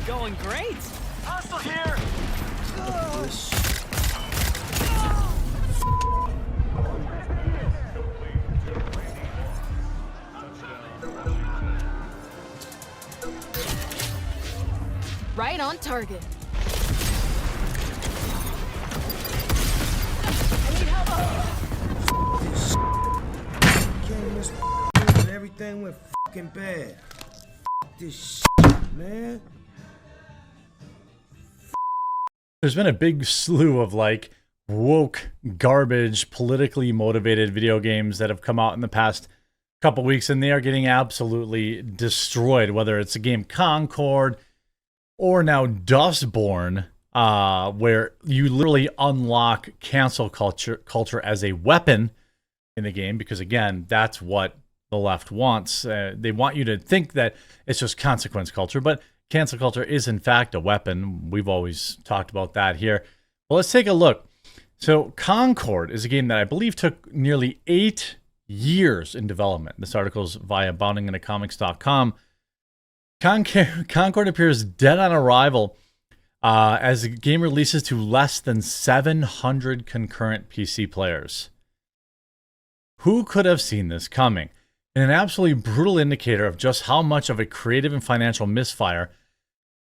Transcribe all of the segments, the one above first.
going great. Hostile here. Right on target. And everything went fucking bad. This shit, man. There's been a big slew of like woke garbage, politically motivated video games that have come out in the past couple weeks, and they are getting absolutely destroyed. Whether it's the game Concord or now Dustborn, where you literally unlock cancel culture as a weapon in the game, because again, that's what the left wants. They want you to think that it's just consequence culture, but cancel culture is in fact a weapon. We've always talked about that here. Well, let's take a look. So Concord is a game that I believe took nearly 8 years in development. This article is via boundingintocomics.com. Concord appears dead on arrival as the game releases to less than 700 concurrent PC players. Who could have seen this coming? And an absolutely brutal indicator of just how much of a creative and financial misfire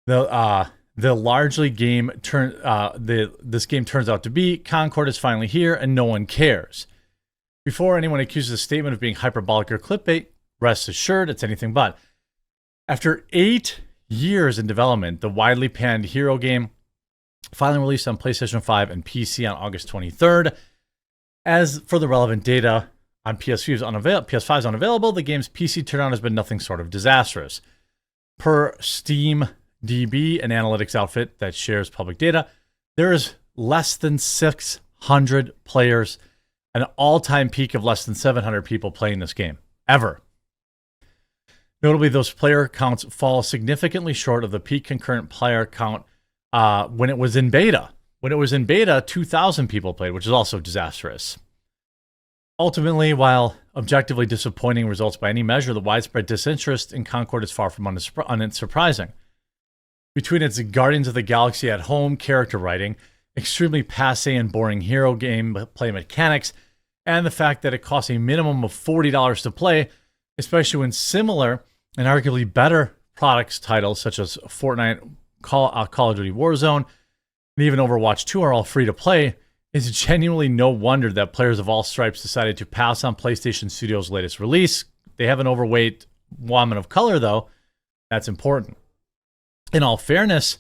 the largely game this game turns out to be. Concord is finally here, and no one cares. Before anyone accuses the statement of being hyperbolic or clickbait, rest assured it's anything but. After 8 years in development, the widely panned hero game finally released on PlayStation 5 and PC on August 23rd. As for the relevant data, on PS5 is unavailable, the game's PC turnaround has been nothing short of disastrous. Per SteamDB, an analytics outfit that shares public data, there is less than 600 players, an all-time peak of less than 700 people playing this game, ever. Notably, those player counts fall significantly short of the peak concurrent player count when it was in beta. When it was in beta, 2,000 people played, which is also disastrous. Ultimately, while objectively disappointing results by any measure, the widespread disinterest in Concord is far from unsurprising. Between its Guardians of the Galaxy at home character writing, extremely passe and boring hero gameplay mechanics, and the fact that it costs a minimum of $40 to play, especially when similar and arguably better products titles such as Fortnite, Call of Duty Warzone, and even Overwatch 2 are all free to play, it's genuinely no wonder that players of all stripes decided to pass on PlayStation Studios' latest release. They have an overweight woman of color, though. That's important. In all fairness,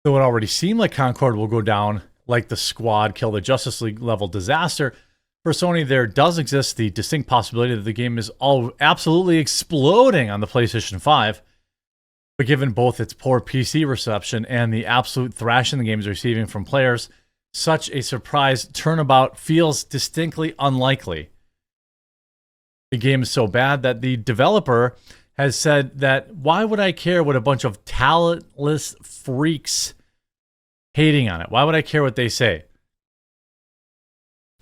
though it already seemed like Concord will go down like the Squad Kill the Justice League level disaster, for Sony there does exist the distinct possibility that the game is all absolutely exploding on the PlayStation 5. But given both its poor PC reception and the absolute thrashing the game is receiving from players, such a surprise turnabout feels distinctly unlikely. The game is so bad that the developer has said that why would I care what a bunch of talentless freaks hating on it? Why would I care what they say?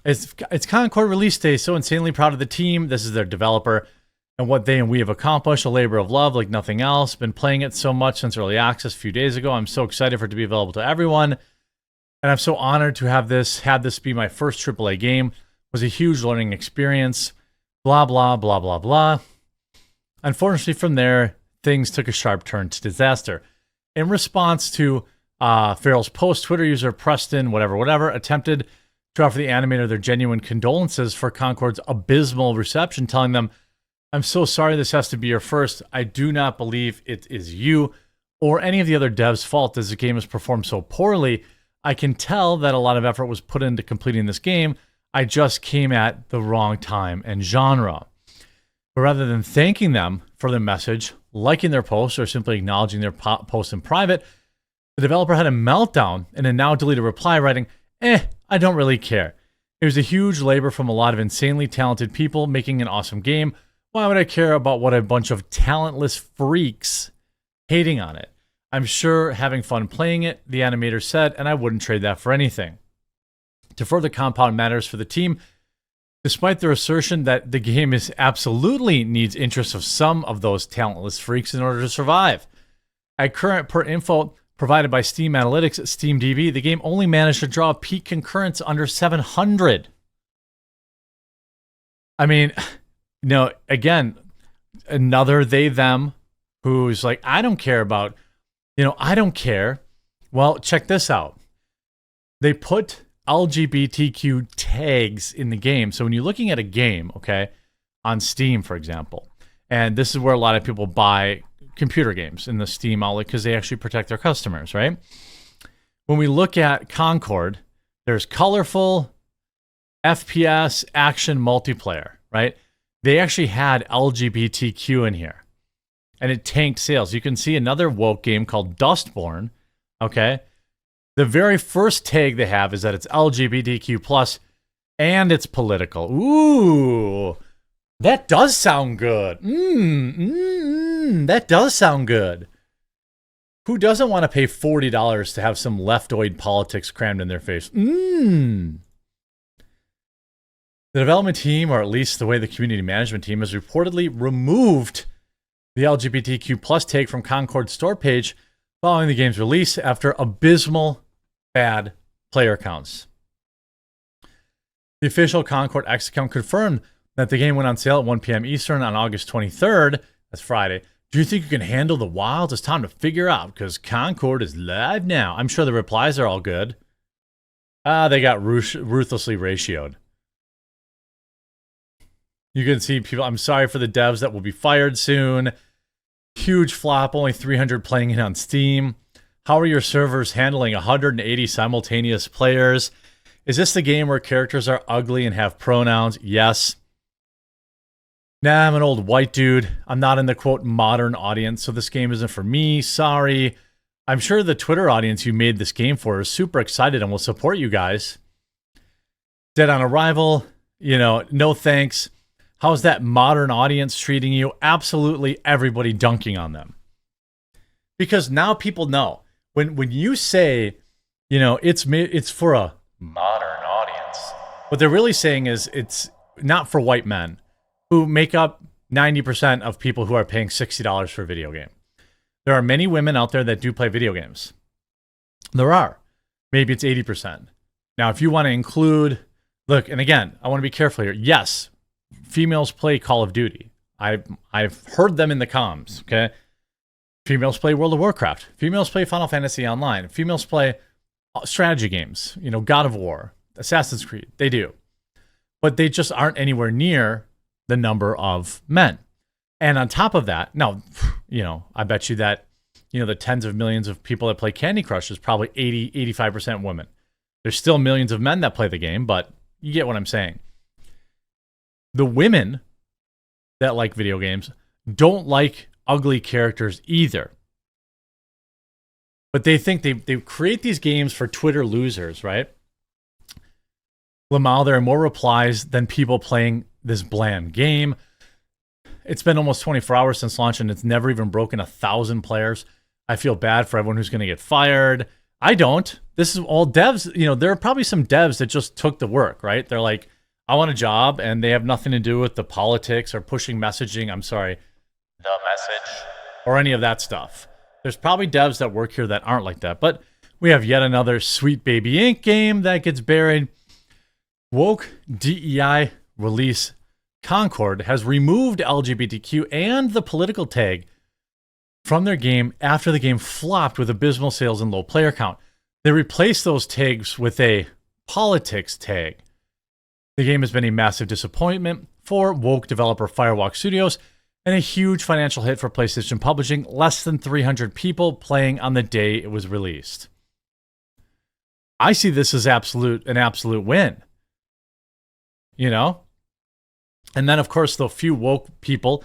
It's Concord release day, so insanely proud of the team. This is their developer and what they and we have accomplished, a labor of love like nothing else. Been playing it so much since early access a few days ago. I'm so excited for it to be available to everyone. And I'm so honored to have this be my first AAA game. It was a huge learning experience. Blah, blah, blah, blah, blah. Unfortunately, from there, things took a sharp turn to disaster. In response to Farrell's post, Twitter user Preston, whatever, attempted to offer the animator their genuine condolences for Concord's abysmal reception, telling them, "I'm so sorry this has to be your first. I do not believe it is you or any of the other devs' fault as the game has performed so poorly. I can tell that a lot of effort was put into completing this game. I just came at the wrong time and genre." But rather than thanking them for their message, liking their post, or simply acknowledging their post in private, the developer had a meltdown in a now deleted reply writing, I don't really care. It was a huge labor from a lot of insanely talented people making an awesome game. Why would I care about what a bunch of talentless freaks hating on it? I'm sure having fun playing it, the animator said, and I wouldn't trade that for anything. To further compound matters for the team, despite their assertion that the game absolutely needs interest of some of those talentless freaks in order to survive. At current per info provided by Steam Analytics at SteamDB, the game only managed to draw a peak concurrence under 700. I mean, again, another they, them who's like, I don't care about, I don't care. Well, check this out. They put LGBTQ tags in the game. So when you're looking at a game, okay, on Steam, for example, and this is where a lot of people buy computer games in the Steam outlet because they actually protect their customers, right? When we look at Concord, there's colorful FPS action multiplayer, right? They actually had LGBTQ in here, and it tanked sales. You can see another woke game called Dustborn, okay? The very first tag they have is that it's LGBTQ plus, and it's political. Ooh, that does sound good. That does sound good. Who doesn't want to pay $40 to have some leftoid politics crammed in their face? The development team, or at least the way the community management team, has reportedly removed the LGBTQ plus tag from Concord's store page following the game's release after abysmal bad player counts. The official Concord X account confirmed that the game went on sale at 1 p.m. Eastern on August 23rd. That's Friday. Do you think you can handle the wilds? It's time to figure out because Concord is live now. I'm sure the replies are all good. They got ruthlessly ratioed. You can see people, I'm sorry for the devs that will be fired soon. Huge flop, only 300 playing it on Steam. How are your servers handling 180 simultaneous players? Is this the game where characters are ugly and have pronouns? Yes. Nah, I'm an old white dude. I'm not in the, quote, modern audience, so this game isn't for me. Sorry. I'm sure the Twitter audience you made this game for is super excited and will support you guys. Dead on Arrival, no thanks. How's that modern audience treating you? Absolutely everybody dunking on them. Because now people know. When you say, it's for a modern audience, what they're really saying is it's not for white men who make up 90% of people who are paying $60 for a video game. There are many women out there that do play video games. There are. Maybe it's 80%. Now, if you want to include, look, and again, I want to be careful here. Yes, females play Call of Duty. I've heard them in the comms, okay? Females play World of Warcraft. Females play Final Fantasy Online. Females play strategy games, God of War, Assassin's Creed. They do. But they just aren't anywhere near the number of men. And on top of that, now, I bet you that, the tens of millions of people that play Candy Crush is probably 85% women. There's still millions of men that play the game, but you get what I'm saying. The women that like video games don't like ugly characters either. But they think they create these games for Twitter losers, right? Lamal, there are more replies than people playing this bland game. It's been almost 24 hours since launch, and it's never even broken 1,000 players. I feel bad for everyone who's going to get fired. I don't. This is all devs. There are probably some devs that just took the work, right? They're like, I want a job, and they have nothing to do with the politics or pushing messaging. I'm sorry, the message or any of that stuff. There's probably devs that work here that aren't like that. But we have yet another Sweet Baby Inc. game that gets buried. Woke DEI release Concord has removed LGBTQ and the political tag from their game after the game flopped with abysmal sales and low player count. They replaced those tags with a politics tag. The game has been a massive disappointment for woke developer Firewalk Studios and a huge financial hit for PlayStation Publishing, less than 300 people playing on the day it was released. I see this as an absolute win. And then, of course, the few woke people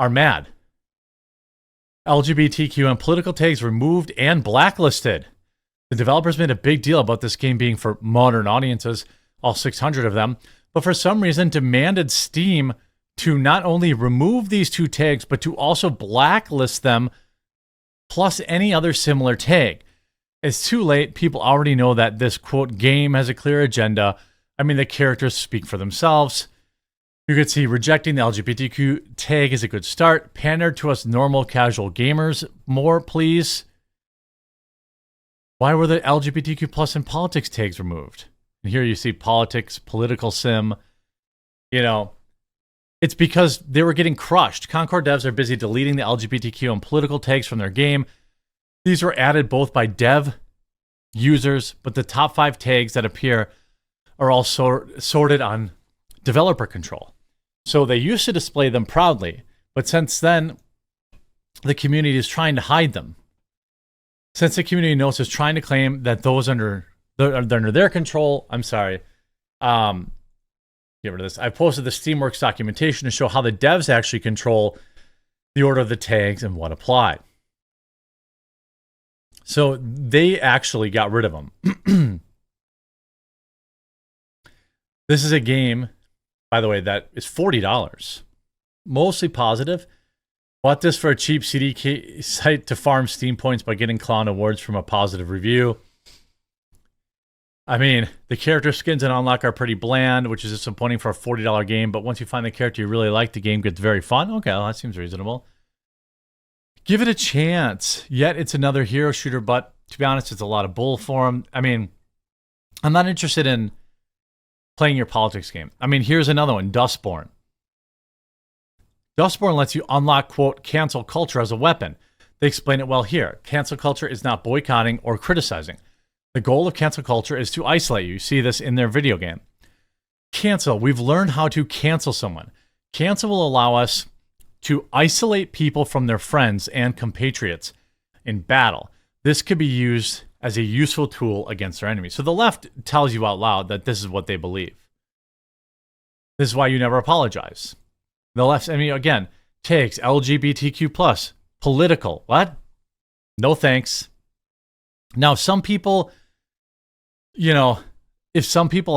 are mad. LGBTQ and political tags removed and blacklisted. The developers made a big deal about this game being for modern audiences, all 600 of them, but for some reason demanded Steam to not only remove these two tags, but to also blacklist them, plus any other similar tag. It's too late. People already know that this, quote, game has a clear agenda. I mean, the characters speak for themselves. You could see rejecting the LGBTQ tag is a good start. Pander to us normal casual gamers more, please. Why were the LGBTQ plus and politics tags removed? And here you see politics, political sim. You know, it's because they were getting crushed. Concord devs are busy deleting the LGBTQ and political tags from their game. These were added both by dev users, but the top 5 tags that appear are all sorted on developer control. So they used to display them proudly, but since then, the community is trying to hide them. Since the community knows is trying to claim that those under their control, I'm sorry, get rid of this. I posted the Steamworks documentation to show how the devs actually control the order of the tags and what apply. So they actually got rid of them. This is a game, by the way, that is $40. Mostly positive. Bought this for a cheap CDK site to farm Steam points by getting clown awards from a positive review. I mean, the character skins and unlock are pretty bland, which is disappointing for a $40 game, but once you find the character you really like, the game gets very fun. Okay, well, that seems reasonable. Give it a chance. Yet it's another hero shooter, but to be honest, it's a lot of bull for him. I mean, I'm not interested in playing your politics game. I mean, here's another one, Dustborn. Dustborn lets you unlock, quote, cancel culture as a weapon. They explain it well here. Cancel culture is not boycotting or criticizing. The goal of cancel culture is to isolate you. You see this in their video game. Cancel. We've learned how to cancel someone. Cancel will allow us to isolate people from their friends and compatriots in battle. This could be used as a useful tool against their enemies. So the left tells you out loud that this is what they believe. This is why you never apologize. The left, I mean, again, takes LGBTQ plus, political. What? No thanks. Now, some people, you know, if some people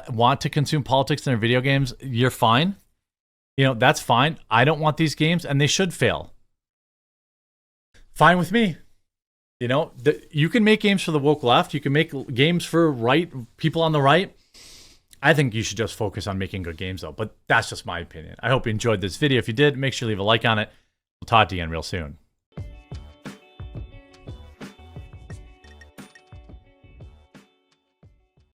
want to consume politics in their video games, you're fine. You know, that's fine. I don't want these games, and they should fail. Fine with me. You know, you can make games for the woke left. You can make games for people on the right. I think you should just focus on making good games, though. But that's just my opinion. I hope you enjoyed this video. If you did, make sure you leave a like on it. We'll talk to you again real soon.